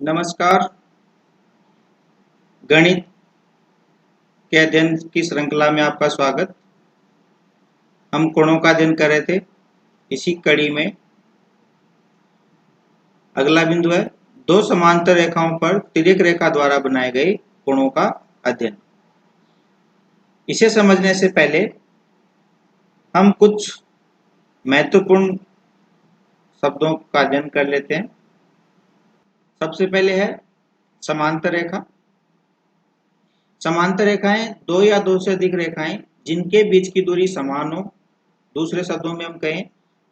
नमस्कार। गणित के अध्ययन की श्रृंखला में आपका स्वागत। हम कोणों का अध्ययन कर रहे थे। इसी कड़ी में अगला बिंदु है दो समांतर रेखाओं पर तिर्यक रेखा द्वारा बनाए गए कोणों का अध्ययन। इसे समझने से पहले हम कुछ महत्वपूर्ण शब्दों का अध्ययन कर लेते हैं। सबसे पहले है समांतर रेखा। समांतर रेखाएं दो या दो से अधिक रेखाएं जिनके बीच की दूरी समान हो। दूसरे शब्दों में हम कहें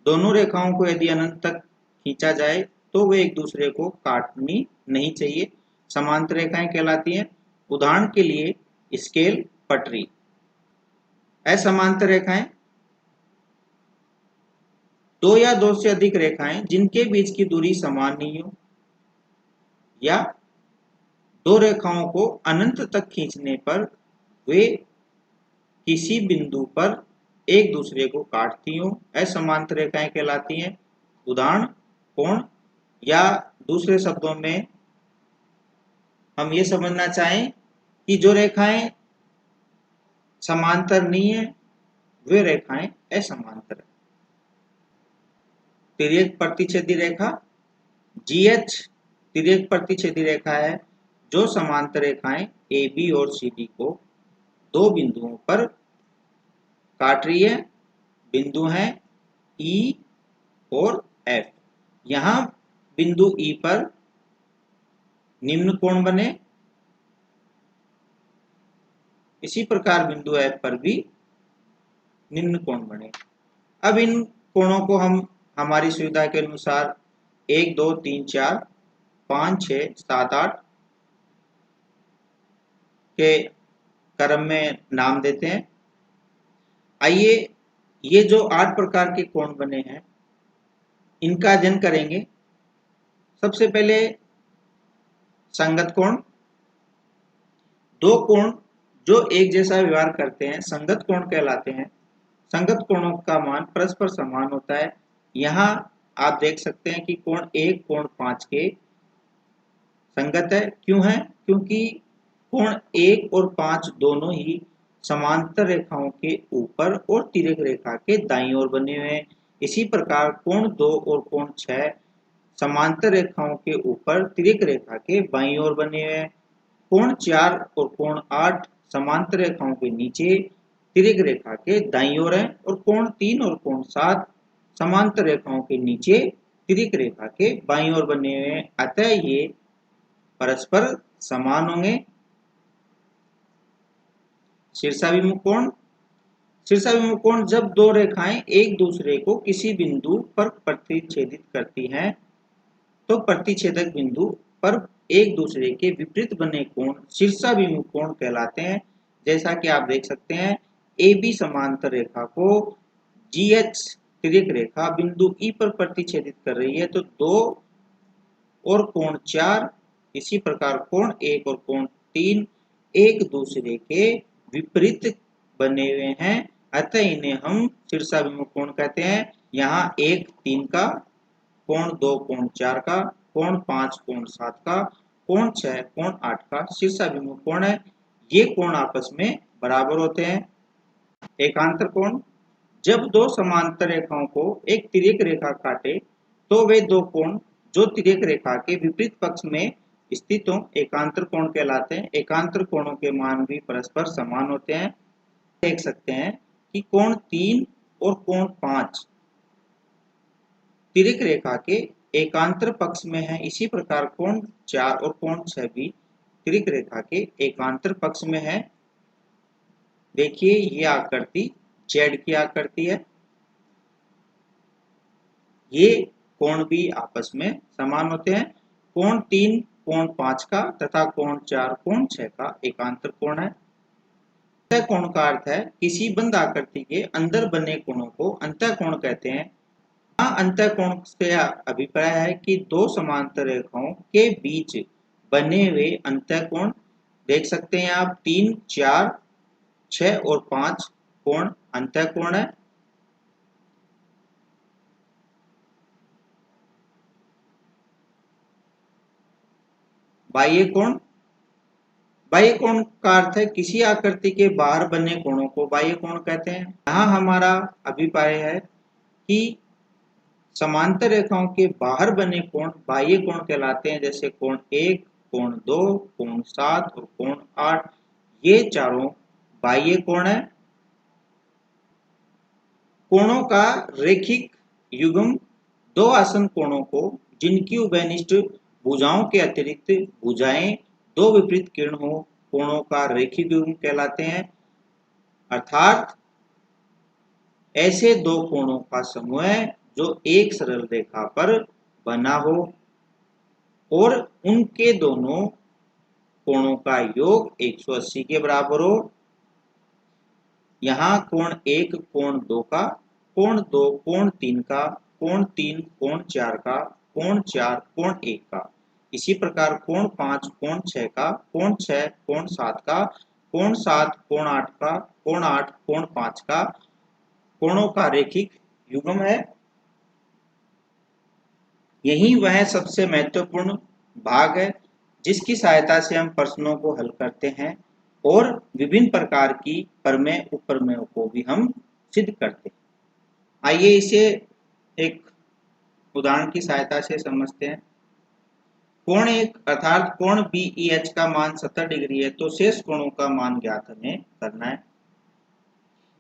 दोनों रेखाओं को यदि अनंत तक खींचा जाए तो वे एक दूसरे को काटनी नहीं चाहिए, समांतर रेखाएं कहलाती हैं। उदाहरण के लिए स्केल, पटरी। असमांतर रेखाएं दो या दो से अधिक रेखाएं जिनके बीच की दूरी समान नहीं हो या दो रेखाओं को अनंत तक खींचने पर वे किसी बिंदु पर एक दूसरे को काटती हो, असमांतर रेखाएं कहलाती हैं। उदाहरण कोण, या दूसरे शब्दों में हम ये समझना चाहें कि जो रेखाएं समांतर नहीं है वे रेखाएं असमांतर है। तिर्यक प्रतिच्छेदी रेखा GH तिर्यक प्रतिच्छेदी रेखा है जो समांतर रेखाएं AB और CD को दो बिंदुओं पर काट रही है। बिंदु हैं E और F। यहां बिंदु E पर निम्न कोण बने, इसी प्रकार बिंदु F पर भी निम्न कोण बने। अब इन कोणों को हम हमारी सुविधा के अनुसार 1, 2, 3, 4, 5, 6, 7, 8 के क्रम में नाम देते हैं। आइए ये जो 8 प्रकार के कोण बने हैं इनका अध्ययन करेंगे। सबसे पहले संगत कोण। दो कोण जो एक जैसा व्यवहार करते हैं संगत कोण कहलाते हैं। संगत कोणों का मान परस्पर समान होता है। यहाँ आप देख सकते हैं कि कोण 1 कोण 5 के संगत है। क्यों है? क्योंकि कोण 1 और 5 दोनों ही समांतर रेखाओं के ऊपर और तिर्यक रेखा के दाईं ओर बने हुए हैं। इसी प्रकार कोण 2 और कोण 6 समांतर रेखाओं के ऊपर तिर्यक रेखा के बाईं ओर बने हुए हैं। कोण 4 और कोण 8 समांतर रेखाओं के नीचे तिर्यक रेखा के दाईं ओर है और कोण 3 और कोण 7 समांतर रेखाओं के नीचे तिर्यक रेखा के बाईं ओर बने हुए हैं। अतः ये परस्पर समान होंगे। शीर्षाभिमुख कोण। शीर्षाभिमुख कोण जब दो रेखाएं एक दूसरे को किसी बिंदु पर प्रतिच्छेदित करती हैं तो प्रतिच्छेदक बिंदु पर एक दूसरे के विपरीत बने कोण शीर्षाभिमुख कोण कहलाते हैं। जैसा कि आप देख सकते हैं AB समांतर रेखा को GH तिर्यक रेखा बिंदु E पर प्रतिच्छेदित कर रही है तो 2 और कोण 4 इसी प्रकार कोण 1 और कोण 3 एक दूसरे के विपरीत बने हुए हैं। अतः इन्हें हम शीर्षाभिमुख कोण कहते हैं। यहाँ 1 3 का, कोण 2 कोण 4 का, कोण 5 कोण 7 का, कोण 6 कोण 8 का शीर्षाभिमुख कोण है। ये कोण आपस में बराबर होते हैं। एकांतर कोण। जब दो समांतर रेखाओं को एक तिर्यक रेखा काटे तो वे दो कोण जो तिर्यक रेखा के विपरीत पक्ष में स्थित हों एकांतर कोण कहलाते हैं। एकांतर कोणों के मान भी परस्पर समान होते हैं। देख सकते हैं कि कोण 3 और कोण 5 तिर्यक रेखा के एकांतर पक्ष में है। इसी प्रकार कोण 4 और कोण 6 भी तिर्यक रेखा के एकांतर पक्ष में है। देखिए ये आकृति Z की आकृति है। ये कोण भी आपस में समान होते हैं। कोण 3 कोण 5 का तथा कोण 4 कोण 6 का एकांतर कोण है। अंतःकोण का अर्थ है किसी बंद आकृति के अंदर बने कोणों को अंतःकोण कहते हैं। यहाँ अंतःकोण से अभिप्राय है कि दो समांतर रेखाओं के बीच बने हुए अंतःकोण। देख सकते हैं आप 3 4 6 और 5 कोण अंतःकोण है। बाह्य कोण, बाह्य कोण का अर्थ है किसी आकृति के बाहर बने कोणों को बाह्य कोण कहते हैं। यहाँ हमारा अभिप्राय है कि समांतर रेखाओं के बाहर बने कोण बाह्य कोण कहलाते हैं, जैसे कोण 1, कोण 2, कोण 7 और कोण 8, ये चारों बाह्य कोण है। कोणों का रेखिक युग्म दो आसन कोणों को जिनकी उभयनिष्ठ भुजाओं के अतिरिक्त भुजाएं दो विपरीत किरण हो कोणों का रेखिक युग्म कहलाते हैं। अर्थात ऐसे दो कोणों का समूह है जो एक सरल रेखा पर बना हो और उनके दोनों कोणों का योग 180 के बराबर हो। यहाँ कोण 1 कोण 2 का, कोण 2 कोण 3 का, कोण 3 कोण 4 का, कोण 4 कोण 1 का। इसी प्रकार कोण 5 कोण 6 का, कोण 6 कोण 7 का, कोण 7 कोण 8 का, कोण 8 कोण 5 का कोणों का रेखिक युग्म है। यही वह सबसे महत्वपूर्ण भाग है जिसकी सहायता से हम प्रश्नों को हल करते हैं और विभिन्न प्रकार की प्रमेय उपप्रमेयों को भी हम सिद्ध करते हैं। आइए इसे एक उदाहरण की सहायता से समझते हैं। कोण 1 अर्थात कोण BEH का मान 70 डिग्री है, तो शेष कोणों का मान ज्ञात हमें करना है।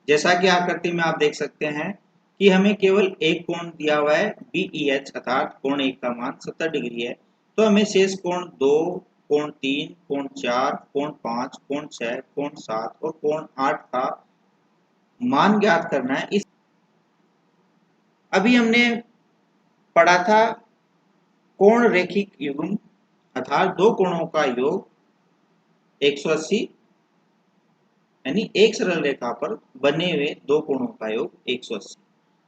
जैसा कि आकृति में आप देख सकते हैं कि हमें केवल एक कोण दिया हुआ है BEH अर्थात कोण 1 का मान 70 डिग्री है, तो हमें शेष कोण 2, कोण 3, कोण 4, कोण 5, कोण 6, कोण 7 और कोण 8 का मान ज्ञात करना है। अभी हमने पढ़ा था कोण रेखिक युग्म अर्थात दो कोणों का योग 180 यानी एक सरल रेखा पर बने हुए दो कोणों का योग 180।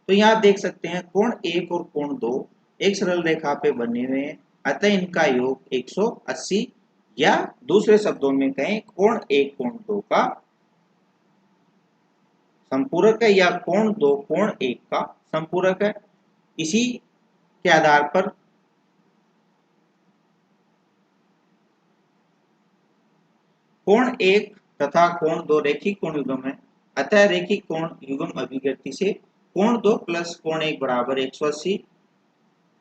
तो यहाँ आप देख सकते हैं कोण 1 और कोण 2 एक सरल रेखा पे बने हुए हैं, अतः इनका योग 180 या दूसरे शब्दों में कहें कोण 1 कोण 2 का संपूरक है या कोण 2 कोण 1 का संपूरक है। इसी के आधार पर कोण 1 तथा कोण 2 रेखिक कोण युग्म है, अतः रेखिक कोण युग्म अभिव्यक्ति से कोण 2 प्लस कोण 1 बराबर 180।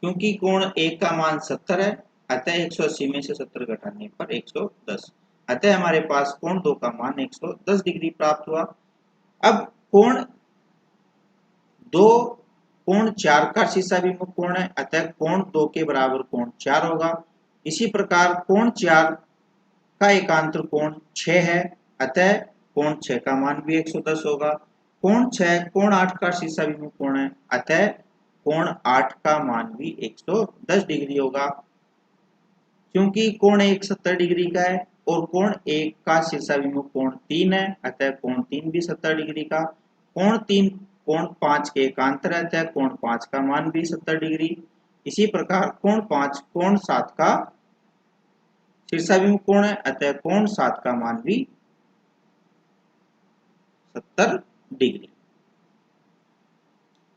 क्योंकि कोण 1 का मान 70 है, अतः 180 में से 70 घटाने पर 110, अतः हमारे पास कोण 2 का मान 110 डिग्री प्राप्त हुआ। अब कोण 2 कोण 4 का शीर्षाभिमुख कोण है, अतः कोण 2 के बराबर कोण 4 होगा। इसी प्रकार कोण 4 का एकांतर कोण 6 है, अतः कोण 6 का मान भी 110 होगा। कोण 6 कोण 8 का शीर्षाभिमुख कोण है, अतः कोण 8 का मान भी 110 डिग्री होगा। क्योंकि कोण 1 70 डिग्री का है और कोण 1 का शीर्षाभिमुख कोण 3 है, अतः कोण 3 भी 70 डिग्री का। कोण 3 कोण 5 के एकांतर है, अतः कोण 5 का मान भी 70 डिग्री। इसी प्रकार कोण 5 कोण 7 का शीर्षाभिमुख कोण है, अतः कोण 7 का मान भी 70 डिग्री।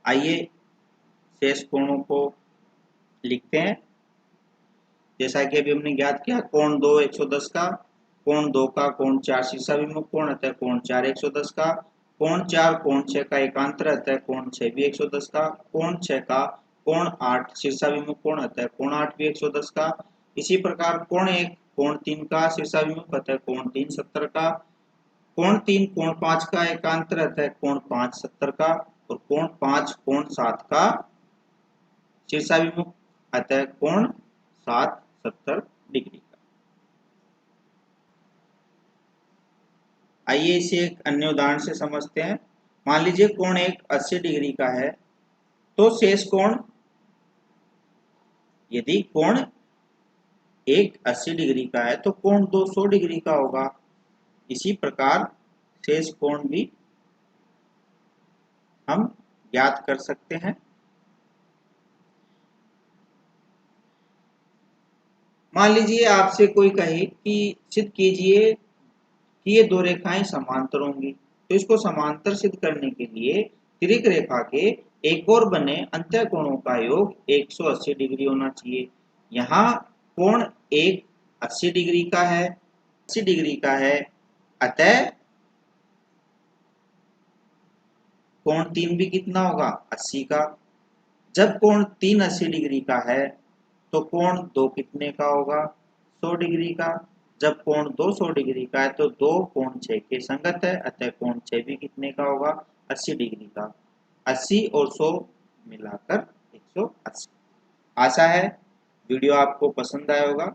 आइए शेष कोणों को लिखते हैं। जैसा कि अभी हमने ज्ञात किया कोण 2 110 का, कोण 2 का कोण 4 शीर्षाभिमुख कोण, अतः कोण 4 110 का, कोण 4 कोण 6 का एकांतर, अतः कोण 6 भी 110 का, कोण 6 का कोण 8 शीर्षाभिमुख कोण, अतः कोण 8 भी 110 का। इसी प्रकार कोण 1 कोण 3 का शीर्षाभिमुख, अतः कोण 3 70 का, कोण 3 कोण 5 का एकांतर, अतः कोण 5 70 का और कोण 5 कोण 7 का शीर्षाभिमुख, अतः कोण 7 70 डिग्री का। आइए इसे एक अन्य उदाहरण से समझते हैं। मान लीजिए कोण 1 80 डिग्री का है, तो शेष कोण, यदि कोण 1 80 डिग्री का है तो कोण 2 100 डिग्री का होगा। इसी प्रकार शेष कोण भी हम ज्ञात कर सकते हैं। मान लीजिए आपसे कोई कहे कि सिद्ध कीजिए कि ये दो रेखाएं समांतर होंगी, तो इसको समांतर सिद्ध करने के लिए तिर्यक रेखा के एक और बने अंत्यकोणों का योग 180 डिग्री होना चाहिए। यहाँ कोण 1 80 डिग्री का है, 80 डिग्री का है, अतः कोण 3 भी कितना होगा 80 का। जब कोण 3 80 डिग्री का है तो कोण 2 कितने का होगा 100 डिग्री का। जब कोण 2 100 डिग्री का है तो 2 कोण 6 के संगत है, अतः कोण 6 भी कितने का होगा 80 डिग्री का। 80 और 100 मिलाकर 180। आशा है वीडियो आपको पसंद आया होगा।